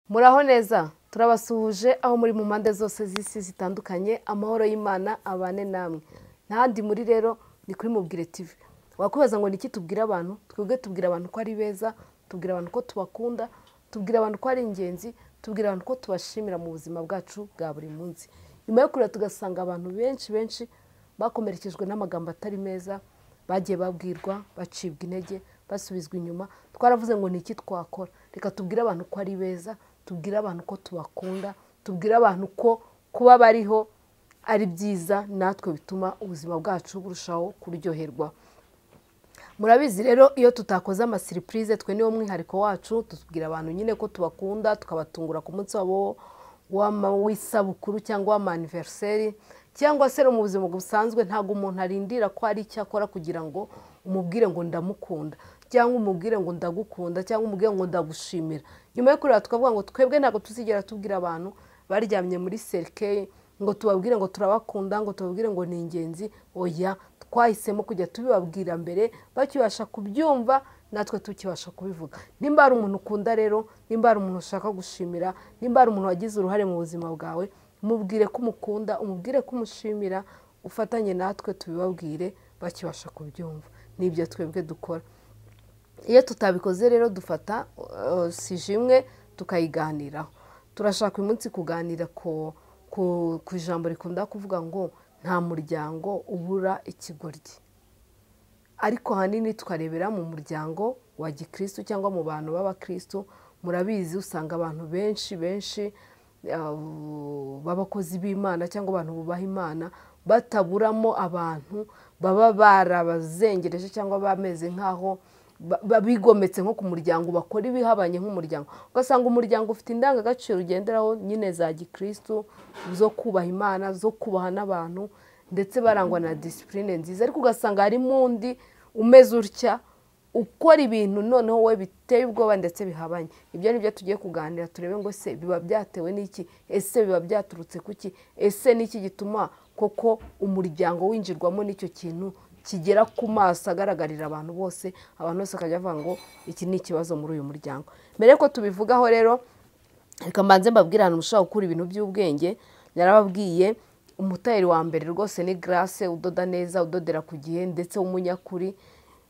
Muraho neza turabasuhuje aho muri mu mpande zose z'isi zitandukanye amahoro y'Imana abane namwe ntandi muri rero ni kuri Mubwire TV wakubaza ngo niki tubwira abantu twebwe tubwira abantu ko ari beza tubwira abantu ko tubakunda tubwira abantu ko ari ingenzi tubwira abantu ko tubashimira mu buzima bwacu bwa buri munsi nyuma yo kureba tugasanga abantu benshi bakomerekejwe n'amagambo atari meza bagiye babwirwa bacibwa intege basubizwa inyuma twaravuze ngo niki twakora reka tubwire abantu ko ari beza tubwire abantu ko tubakunda tubwire abantu ko kuba bariho ari byiza natwe bituma ubuzima bwacu burushaho kuryoherwa. Murabizi rero iyo tutakoze ama surprise twe niwo mwihariko wacu tubwira abantu nyine ko tubakunda tukabatungura ku munsi wabo w'isabukuru cyangwa w'ama anniversaire cyangwa se mu buzima busanzwe ntago umuntu arindira ko ari icyo akora kugira ngo umubwire ngo ndamukunda cyangwa umubwire ngo ndagukunda cyangwa umubwire ngo ndagushimira. Nyuma yo kureba tukavuga ngo twebwe ntago tuzigera tubwira abantu baryamye muri cercueil ngo tubabwire ngo turabakunda ngo tubabwire ngo ni ingenzi oya twahisemo kujya tubibabwira mbere bakibasha kubyumva natwe tukibasha kubivuga. Nimba ari umuntu ukunda rero nimba ari umuntu ushaka gushimira nimba ari umuntu wagize uruhare mu buzima bwawe mubwire ko umukunda umubwire ko umushimira ufatanye natwe tubibabwire bakibasha kubyumva. Nibyo twebwe dukora. Iyo tutabikoze rero dufata sijimwe tukayiganiraho. Turashaka uyu munsi kuganira ku ijambo rikunda kuvuga ngo nta muryango ubura ikigoryi. Ariko hanini tukarebera mu muryango wa gikristo cyangwa mu bantu b'abakristo murabizi usanga abantu benshi b'abakozi b'Imana cyangwa abantu bubaha Imana bataburamo abantu baba barabazengereje cyangwa bameze nkaho bigometse nko ku muryango bakora ibihabanye nk'umuryango ugasanga umuryango ufite indangagaciro ugenderaho nyine za gikristo zo kubaha Imana zo kubaha n'abantu ndetse barangwa na discipline nziza ariko ugasanga hari mundi umeze utya ukora ibintu noneho we biteye ubwoba ndetse bihabanye. Ibyo nibyo tugiye kuganira turebe ngo se biba byatewe n'iki ese biba byaturutse kuki ese niki gituma koko umuryango winjirwamo n'icyo kintu kigera ku maso agaragarira abantu bose akajya avuga ngo iki ni ikibazo muri uyu muryango. Mbere ko tubivugaho rero reka mbanze mbabwira ahantu mushobora gukura ibintu by'ubwenge. Narababwiye umutayeri wa mbere rwose ni Grace udoda neza udodera ku gihe ndetse w'umunyakuri.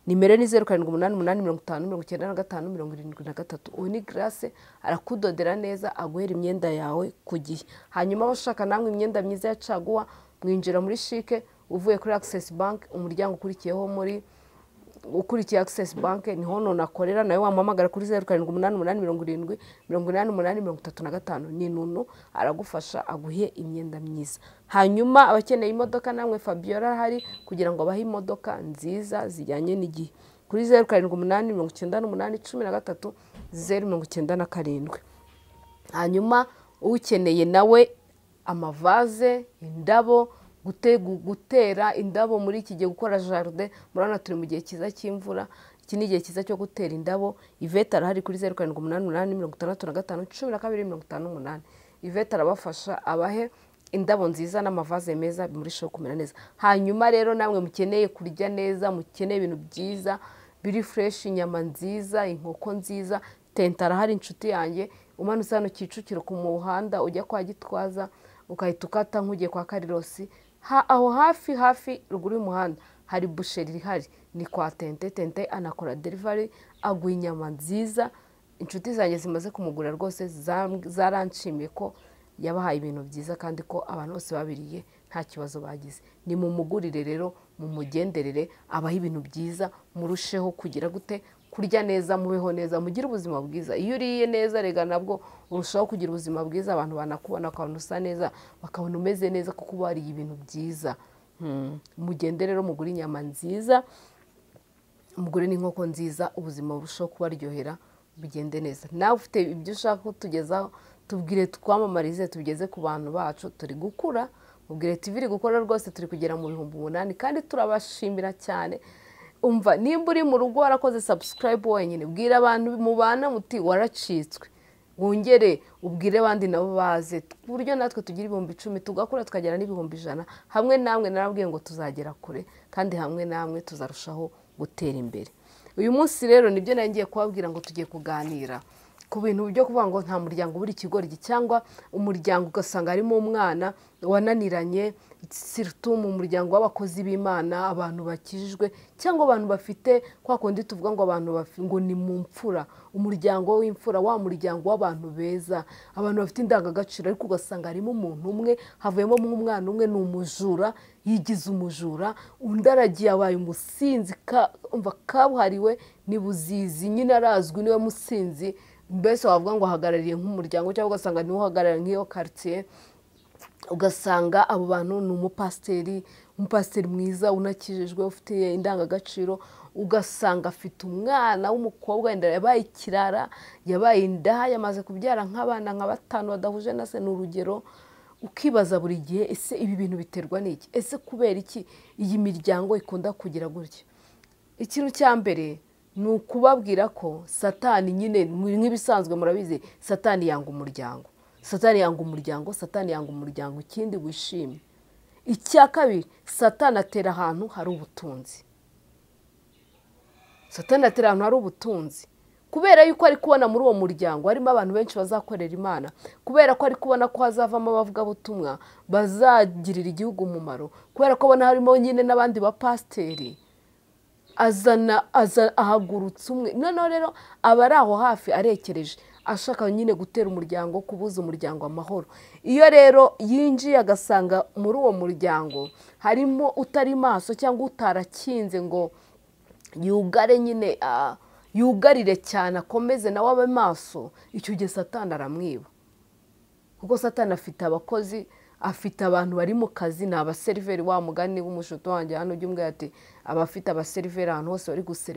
Nimero ni 0788559573. Uwo ni Grace arakudodera neza aguhera imyenda yawe ku gihe. Hanyuma abashaka namwe imyenda myiza ya caguwa mwinjira muri Chic uvuye kuri Access Bank umuryango ukurikiyeho muri ukurikiye Access Bank niho nakorera nawe wampamagara kuri 0788708835 ni Nunu aragufasha aguhe imyenda myiza. Hanyuma abakeneye imodoka namwe Fabiola hari kugira ngo abahe imodoka nziza zijyanye n'igihe kuri 0788133097. Hanyuma ukeneye nawe amavaze indabo gutera indabo muri iki gihe gukora jardin murana turi mu gihe kiza cy'imvura iki ni gihe kiza cyo gutera indabo. Yvette arahari kuri 0788651258. Yvette arabafasha abahe indabo nziza n'amavaze meza bimurishaho kumera neza. Hanyuma rero namwe mukeneye kurya neza mukeneye ibintu byiza biri fresh inyama nziza inkoko nziza Tenta arahari inshuti yanjye umanutse hano Kicukiro ku muhanda ujya kwa Gitwaza ukahita ukata nk'ugiye kwa Karirosi aho hafi ruguru y'umuhanda hari boucherie ihari ni kwa Tente anakora delivery aguha inyama nziza. Inshuti zanjye zimaze kumugura rwose zaranshimiye ko yabahaye ibintu byiza kandi ko abantu bose babiriye nta kibazo bagize. Ni mu mugurire rero mu mugenderere abaha ibintu byiza murusheho kugira gute kurya neza mubeho neza mugire ubuzima bwiza. Iyo uriye neza rega nabwo urushaho kugira ubuzima bwiza abantu banakubona akabona usa neza bakabona umeze neza kuko bariye ibintu byiza. Mugende rero mugure inyama nziza mugure n'inkoko nziza ubuzima burushaho kubaryohera bugende neza. Nawe ufite ibyo ushaka kutugezaho tubwire twamamarize tubigeze ku bantu bacu turi gukura mubwire TV iri gukora rwose turi kugera mu 8,000 kandi turabashimira cyane. Umva nimba uri mu rugo warakoze subscribe wenyine bwira abantu mubana muti waracitswe wongere ubwire abandi nabo baze ku buryo natwe tugira 10,000 tugakura tukagera n'100,000 hamwe namwe narabwiye ngo tuzagera kure kandi hamwe namwe tuzarushaho gutera imbere. Uyu munsi rero nibyo nangiye kubabwira ngo tugiye kuganira ku bintu byo kuvuga ngo nta muryango ubura ikigoryi, cyangwa umuryango ugasanga harimo umwana wananiranye, siritu mu muryango w'abakozi b'Imana, abantu bakijijwe, cyangwa abantu bafite kwa kundi tuvuga ngo abantu ngo ni mu mfura, umuryango w'imfura, wa muryango w'abantu beza, abantu bafite indangagaciro, ariko ugasanga harimo umuntu umwe, havuyemo umwana umwe ni umujura, yigize umujura, undi aragiye abaye umusinzi kabuhariwe, ni buzizi nyine arazwi niwe musinzi, mbese wavuga ngo ahagarariye nk'umuryango, cyangwa ugasanga niwe uhagarariye nk'iyo quartier, ugasanga abo bantu ni umupasiteri mwiza unakijijwe ufite indangagaciro, ugasanga afite umwana w'umukobwa wenda yabaye ikirara, yabaye inda, yamaze kubyara nk'abana nka 5 badahuje na se, ni urugero. Ukibaza buri gihe, ese ibi bintu biterwa n'iki? Ese kubera iki iyi miryango ikunda kugira gutya? Ikintu cya mbere ni ukubabwira ko Satani nyine nk'ibisanzwe murabizi, Satani yanga umuryango, Satani yanga umuryango, Satani yanga umuryango ikindi wishimye. Icya kabiri, Satani atera ahantu hari ubutunzi, Satani atera ahantu hari ubutunzi, kubera yuko ari kubona muri uwo muryango harimo abantu benshi bazakorera Imana, kubera ko ari kubona ko hazavamo abavugabutumwa bazagirira igihugu umumaro, kubera ko abona harimo nyine n'abandi bapasiteri, ahagurutse umwe. Noneho rero aba ari aho hafi arekereje, ashaka nyine gutera umuryango, kubuza umuryango amahoro. Iyo rero yinjiye agasanga muri uwo muryango harimo utari maso, cyangwa utarakinze ngo yugare nyine yugarire cyane, akomeze nawe abe maso, icyo gihe Satani aramwiba, kuko Satani afite abakozi, afite abantu bari mu kazi, ni abaseriveri. Wa mugani w'umushuti wanjye hano ujya umbwira ati abafite abaseriveri ahantu hose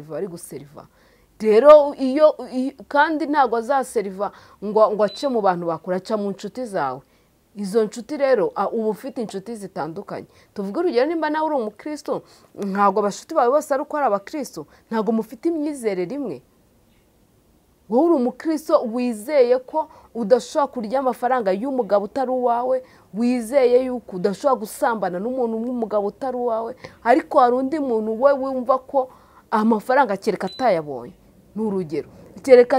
bari guseriva. Rero iyo kandi ntabwo azaseriva ngo ace mu bantu bakura, aca mu nshuti zawe. Izo nshuti rero uba ufite inshuti zitandukanye. Tuvuge urugero, nimba nawe uri umukristo, ntabwo abashuti bawe bose ari uko ari abakristo, ntabwo mufite imyizerere imwe. Wowe uri umukristo wizeye ko udashobora kurya amafaranga y'umugabo utari uwawe, wizeye yuko udashobora gusambana n'umuntu w'umugabo utari uwawe, ariko hari undi muntu we wumva ko amafaranga kereka atayabonye. Ni urugero, kereka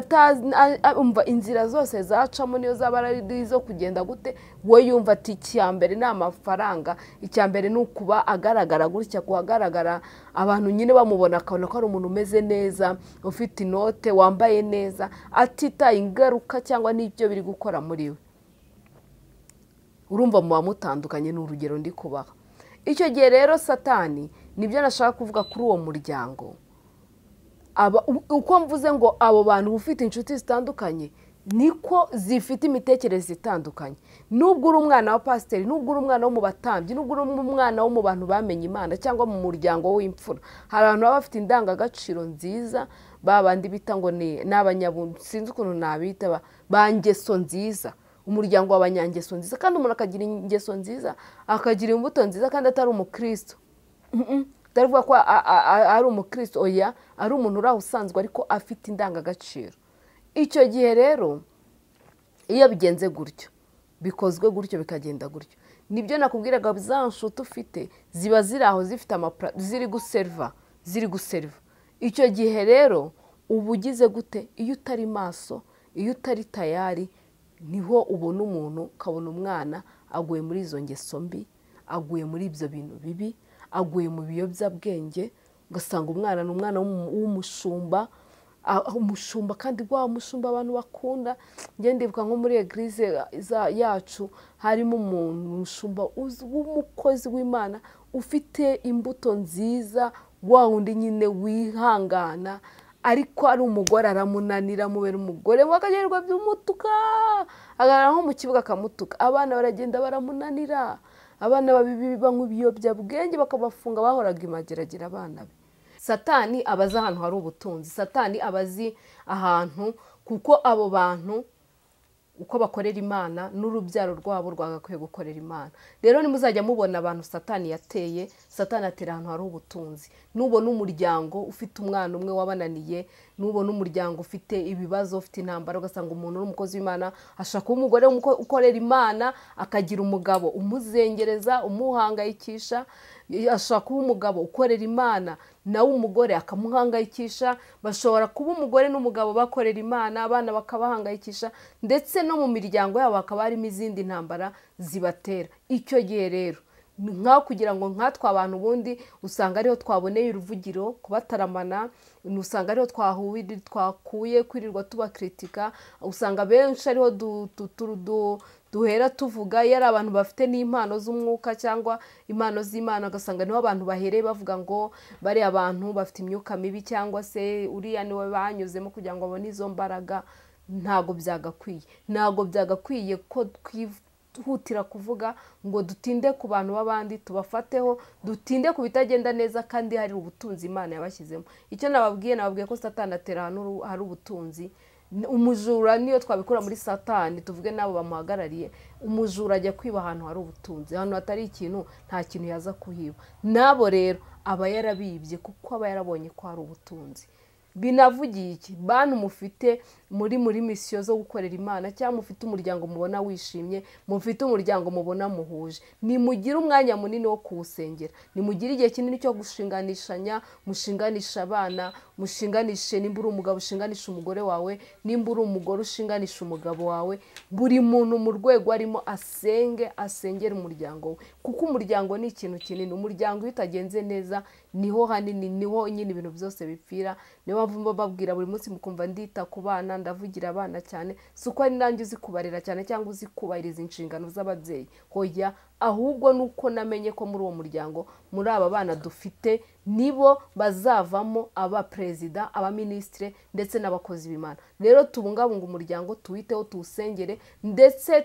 umva inzira zose zacamo niyo zaba ari izo kugenda gute, we yumva ati icya mbere ni amafaranga, icya mbere ni ukuba agaragara gutya, kuhagaragara abantu nyine bamubona akabona ko ari umuntu umeze neza, ufite inote, wambaye neza, atitaye ingaruka cyangwa n'ibyo biri gukora muri we. Urumva muba mutandukanye, ni urugero ndi kubaha. Icyo gihe rero Satani, nibyo nashaka kuvuga kuri uwo muryango. Uko mvuze ngo abo bantu ufite inshuti zitandukanye, niko zifite imitekerereze itandukanye. Nubwo uri umwana wa pasiteri, nubwo uri umwana wo mu batambyi, nubwo uri umwana wo mu bantu bamenye Imana, cyangwa mu muryango w'imfura, hari abantu baba bafite indangagaciro nziza, babandi bita ngo ni abanyabuntu, sinzi ukuntu nabita, bangeso nziza, umuryango w'abanyangeso nziza. Kandi umuntu akagira ingeso nziza, akagira imbuto nziza, kandi atari umukristo. Ndavuga ko ari umukristo, oya, ari umuntu uraho usanzwe ariko afite indangagaciro. Icyo gihe rero iyo bigenze gutyo, bikozwe gutyo, bikagenda gutyo, nibyo nakubwiraga, za nshuti ufite ziba ziri aho zifite ziri guseriva. Icyo gihe rero uba ugize gute? Iyo utari maso, iyo utari tayari, niho ubona umuntu, ukabona umwana aguye muri izo ngeso mbi, aguye muri ibyo bintu bibi, aguye mu biyobyabwenge. Ugasanga umwana ni umwana w'umushumba, umushumba, kandi wa mushumba abantu bakunda. Njye ndibuka nko muri eglise yacu harimo umuntu umushumba w'umukozi w'Imana, ufite imbuto nziza, wa wundi nyine wihangana, ariko ari umugore aramunanira, mubera umugore wakagerwa by'umutuka, agarara nko mu kibuga akamutuka, abana baragenda baramunanira, abana babibi banywa ibiyobyabwenge bakabafunga, bahoraga imageragira abana be. Satani abazi ahantu hari ubutunzi, Satani abazi ahantu, kuko abo bantu uko bakorera Imana n'urubyaro rwabo rwagakwiye gukorera Imana. Rero nimuzajya mubona abantu Satani yateye, Satani atera ahantu hari ubutunzi. Nubona umuryango ufite umwana umwe wabananiye, nubona umuryango ufite ibibazo, ufite intambara, ugasanga umuntu n'umukozi w'Imana ashaka kuba umugore ukorera Imana, akagira umugabo umuzengereza, umuhangayikisha, ashobora kuba umugabo ukorera Imana nawe umugore akamuhangayikisha, bashobora kuba umugore n'umugabo bakorera Imana abana bakabahangayikisha, ndetse no mu miryango yabo hakaba harimo izindi ntambara zibatera. Icyo gihe rero nkaho kugira ngo nkatwe abantu ubundi usanga ariho twaboneye uruvugiro kubataramana, usanga ariho twakuye kwirirwa tubakritika, usanga benshi ariho duhera tuvuga iyo ari abantu bafite n'impano z'umwuka cyangwa impano z'Imana, ugasanga niho abantu bahereye bavuga ngo bari abantu bafite imyuka mibi cyangwa se uriya niwe banyuzemo kugira ngo babone izo mbaraga. Ntago byagakwiye ko twihutira kuvuga ngo dutinde ku bantu b'abandi, tubafateho, dutinde ku bitagenda neza kandi hari ubutunzi Imana yabashyizemo. Icyo nababwiye ko Satani atera ahantu hari ubutunzi. Umujura niyo twabikura muri Satani, tuvuge nabo bamuhagarariye, umujura ajya kwiba ahantu hari ubutunzi, ahantu hatari ikintu nta kintu yaza kuhiba. Nabo rero aba yarabibye kuko aba yarabonye ko hari ubutunzi. Binavugiye iki? Bantu mufite muri misiyo zo gukorera Imana cyangwa mufite umuryango mubona wishimye, mufite umuryango mubona muhuje, nimugire umwanya munini wo kuwusengera, nimugire igihe kinini cyo gushinganishanya, mushinganisha abana, mushinganishe, nimba uri umugabo ushinganisha umugore wawe, nimba uri umugore ushinganisha umugabo wawe, buri muntu mu rwego arimo asengera umuryango we, kuko umuryango ni ikintu kinini. Umuryango iyo utagenze neza niho hanini, niho nyine ibintu byose bipfira. Niyo mpamvu babwira buri munsi mukumva ndita ku bana, ndavugira abana cyane, si uko ari nanjye uzi kubarera cyane cyangwa uzi kubahiriza inshingano z'ababyeyi, hoya, ahubwo nuko namenye ko muri uwo muryango, muri aba bana dufite, nibo bazavamo abaperezida, abaminisitire ndetse n'abakozi b'Imana. Rero tubungabunga umuryango, tuwiteho, tuwusengere, ndetse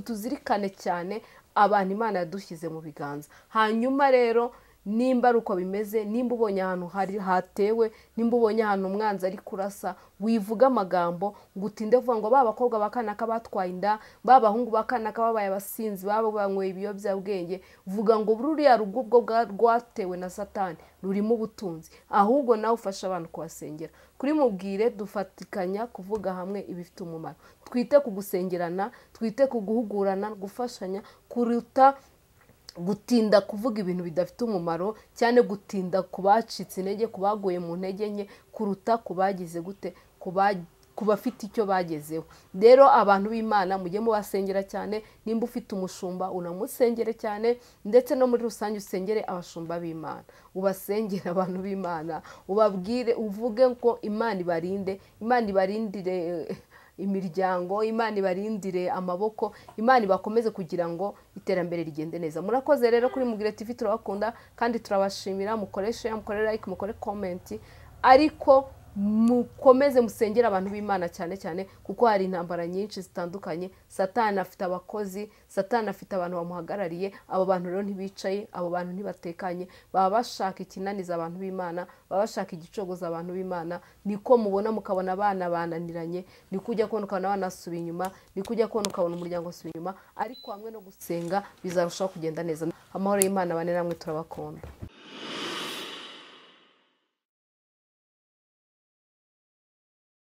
tuzirikane cyane abantu Imana yadushyize mu biganza. Hanyuma rero nimba ari uko bimeze, nimba ubonye ahantu hatewe, nimba ubonye ahantu umwanzi ari kurasa, wivuga amagambo ngo utinde kuvuga ngo bakobwa bakanaka batwaye inda, bahungu bakanaka babaye abasinzi, banyweye ibiyobyabwenge, vuga ngo ruriya rugo ubwo rwatewe na Satani rurimo ubutunzi, ahubwo nawe ufasha abantu kubasengera. Kuri mubwire dufatikanya kuvuga hamwe ibifite umumaro, twite ku gusengerana, twite ku guhugurana, gufashanya, kuruta gutinda kuvuga ibintu bidafite umumaro, cyane gutinda kubacitse intege, kubaguye mu ntege nke, kuruta kubagize gute, kubafite icyo bagezeho. Rero abantu b'Imana mujye mubasengera cyane, nimba ufite umushumba unamusengere cyane, ndetse no muri rusange usengere abashumba b'Imana, ubasengere abantu b'Imana, ubabwire, uvuge ko Imana ibarinde, Imana ibarindire imiryango, Imana ibarindire amaboko, Imana ibakomeze kugira ngo iterambere rigende neza. Murakoze rero kuri Mugire TV, turabakunda kandi turabashimira. Mukore share, mukore like, mukore comment, ariko mukomeze musengera abantu b'Imana cyane cyane, kuko hari intambara nyinshi zitandukanye. Satani afite abakozi, Satani afite abantu bamuhagarariye. Abo bantu rero ntibicaye, abo bantu ntibatekanye, baba bashaka ikinaniza abantu b'Imana, baba bashaka igicogoza abantu b'Imana. Niko mubona mukabona abana bananiranye, niko ujya kubona ukabona abana basubiye inyuma, niko ujya kubona ukabona umuryango usubiye inyuma, ariko hamwe no gusenga bizarushaho kugenda neza. Amahoro y'Imana bane namwe, turabakunda.